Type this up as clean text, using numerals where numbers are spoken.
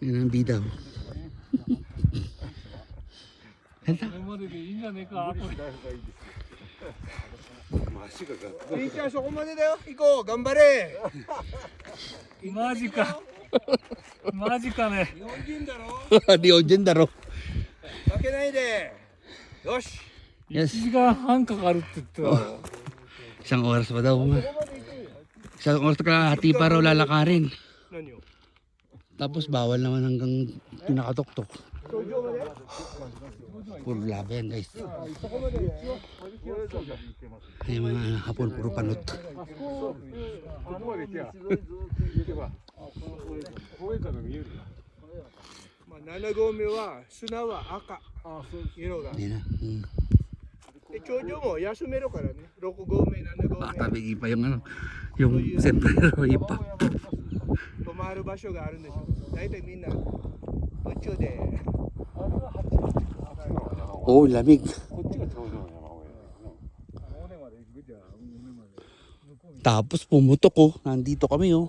Yan ang bida. Handa. ピンちゃんそこまでだよ。行こう。頑張れ。マジか。マジかね。日本人だろ。 Di Ojen daro. 負けないで。よし。 1 Yes. 時間半かかるって言ってたよ。 Isang oras pa daw. Isang oras ka hati pa raw lalakarin. 何を。 Tapos bawal naman hanggang pinakatuktok. 頂上まで。 Puro lava yan guys. そこまでね。 Ay mga hapon puro panot. まあ7合目は砂は赤。色が。 Hindi na. Hmm. で頂上も休めるからね。6合目7合目。 Tabigi pa yung ano. Yung sembrero ipa. 泊まる場所があるんでしょ。大体みんな途中で。 Oo, lamig. Tapos pumutok oh. Nandito kami oh.